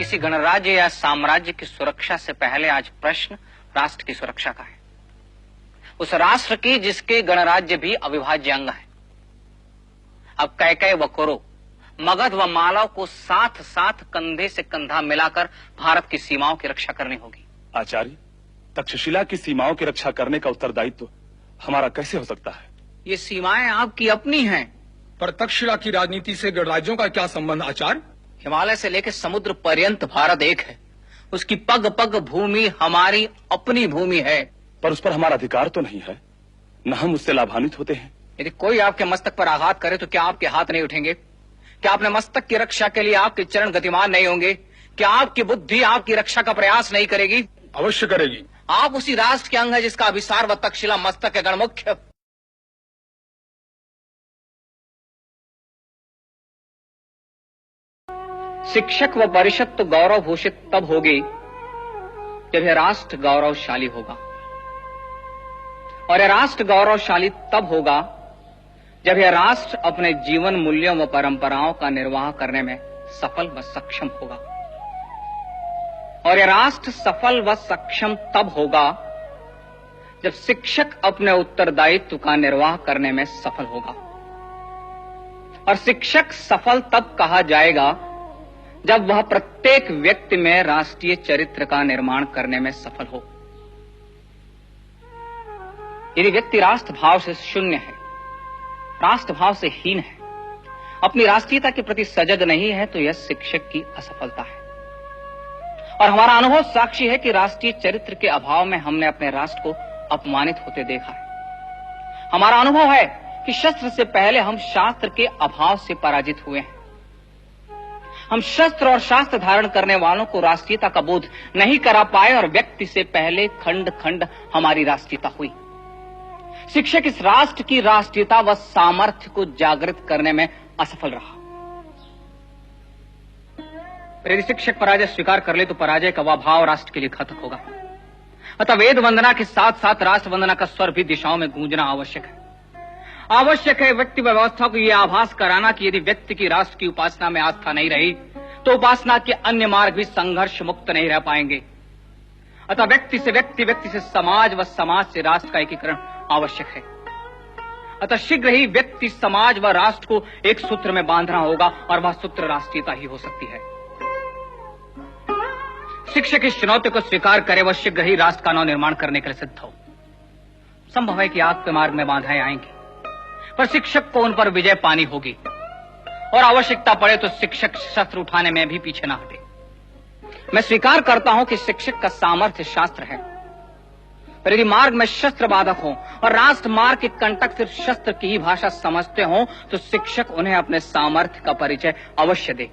किसी गणराज्य या साम्राज्य की सुरक्षा से पहले आज प्रश्न राष्ट्र की सुरक्षा का है, उस राष्ट्र की जिसके गणराज्य भी अविभाज्य अंग है। अब कैकेय व कौरव, मगध व मालव को साथ साथ कंधे से कंधा मिलाकर भारत की सीमाओं की रक्षा करनी होगी। आचार्य, तक्षशिला की सीमाओं की रक्षा करने का उत्तरदायित्व हमारा कैसे हो सकता है? ये सीमाएं आपकी अपनी हैं। पर तक्षशिला की राजनीति से गणराज्यों का क्या संबंध आचार्य? हिमालय से लेकर समुद्र पर्यंत भारत एक है, उसकी पग पग भूमि हमारी अपनी भूमि है। पर उस पर हमारा अधिकार तो नहीं है, न हम उससे लाभान्वित होते हैं। यदि कोई आपके मस्तक पर आघात करे तो क्या आपके हाथ नहीं उठेंगे? क्या अपने मस्तक की रक्षा के लिए आपके चरण गतिमान नहीं होंगे? क्या आपकी बुद्धि आपकी रक्षा का प्रयास नहीं करेगी? अवश्य करेगी। आप उसी राष्ट्र के अंग है जिसका अभिसार व तक्षशिला मस्तक है गणमुख्य। शिक्षक व परिषद तो गौरव भूषित तब होगी जब यह राष्ट्र गौरवशाली होगा, और यह राष्ट्र गौरवशाली तब होगा जब यह राष्ट्र अपने जीवन मूल्यों व परंपराओं का निर्वाह करने में सफल व सक्षम होगा, और यह राष्ट्र सफल व सक्षम तब होगा जब शिक्षक अपने उत्तरदायित्व का निर्वाह करने में सफल होगा। और शिक्षक सफल तब कहा जाएगा जब वह प्रत्येक व्यक्ति में राष्ट्रीय चरित्र का निर्माण करने में सफल हो। यदि व्यक्ति राष्ट्र भाव से शून्य है, राष्ट्र भाव से हीन है, अपनी राष्ट्रीयता के प्रति सजग नहीं है, तो यह शिक्षक की असफलता है। और हमारा अनुभव साक्षी है कि राष्ट्रीय चरित्र के अभाव में हमने अपने राष्ट्र को अपमानित होते देखा है। हमारा अनुभव है कि शस्त्र से पहले हम शास्त्र के अभाव से पराजित हुए हैं। हम शस्त्र और शास्त्र धारण करने वालों को राष्ट्रीयता का बोध नहीं करा पाए, और व्यक्ति से पहले खंड खंड हमारी राष्ट्रीयता हुई। शिक्षक इस राष्ट्र की राष्ट्रीयता व सामर्थ्य को जागृत करने में असफल रहा। यदि शिक्षक पराजय स्वीकार कर ले तो पराजय का वह भाव राष्ट्र के लिए घातक होगा। अतः वेद वंदना के साथ साथ राष्ट्र वंदना का स्वर भी दिशाओं में गूंजना आवश्यक है। आवश्यक है व्यक्ति व्यवस्था को यह आभास कराना कि यदि व्यक्ति की राष्ट्र की उपासना में आस्था नहीं रही तो उपासना के अन्य मार्ग भी संघर्ष मुक्त नहीं रह पाएंगे। अतः व्यक्ति से व्यक्ति, व्यक्ति से समाज व समाज से राष्ट्र का एकीकरण आवश्यक है। अतः शीघ्र ही व्यक्ति, समाज व राष्ट्र को एक सूत्र में बांधना होगा, और वह सूत्र राष्ट्रीयता ही हो सकती है। शिक्षक इस चुनौती को स्वीकार करे, वह शीघ्र ही राष्ट्र का नव निर्माण करने के लिए सिद्ध हो। संभव है कि आग के मार्ग में बाधाएं आएंगी, पर शिक्षक को उन पर विजय पानी होगी, और आवश्यकता पड़े तो शिक्षक शस्त्र उठाने में भी पीछे न हटे। मैं स्वीकार करता हूं कि शिक्षक का सामर्थ्य शास्त्र है, पर यदि मार्ग में शस्त्र बाधक हो और राष्ट्र मार्ग के कंटक सिर्फ शस्त्र की ही भाषा समझते हो, तो शिक्षक उन्हें अपने सामर्थ्य का परिचय अवश्य दे।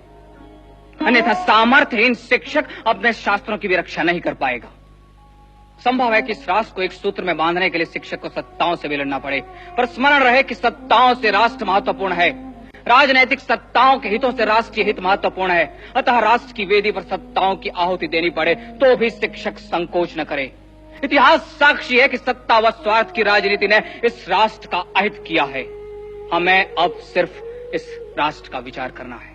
अन्यथा सामर्थ्यहीन शिक्षक अपने शास्त्रों की भी रक्षा नहीं कर पाएगा। संभव है कि इस राष्ट्र को एक सूत्र में बांधने के लिए शिक्षक को सत्ताओं से भी लड़ना पड़े, पर स्मरण रहे कि सत्ताओं से राष्ट्र महत्वपूर्ण है, राजनैतिक सत्ताओं के हितों से राष्ट्रीय हित महत्वपूर्ण है। अतः राष्ट्र की वेदी पर सत्ताओं की आहुति देनी पड़े तो भी शिक्षक संकोच न करे। इतिहास साक्षी है कि सत्ता व स्वार्थ की राजनीति ने इस राष्ट्र का अहित किया है। हमें अब सिर्फ इस राष्ट्र का विचार करना है।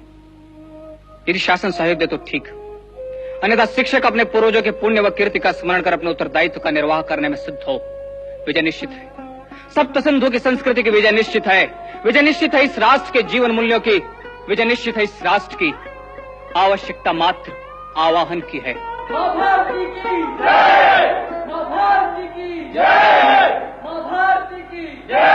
यदि शासन सहयोग दे तो ठीक, अन्यथा शिक्षक अपने पूर्वजों के पुण्य व कीर्ति का स्मरण कर अपने उत्तरदायित्व का निर्वाह करने में सिद्ध हो। विजय निश्चित है। सप्त सिंधु की संस्कृति की विजय निश्चित है। विजय निश्चित है इस राष्ट्र के जीवन मूल्यों की। विजय निश्चित है इस राष्ट्र की। आवश्यकता मात्र आवाहन की है। मां भारती की जय, मां भारती की जय, मां भारती की जय।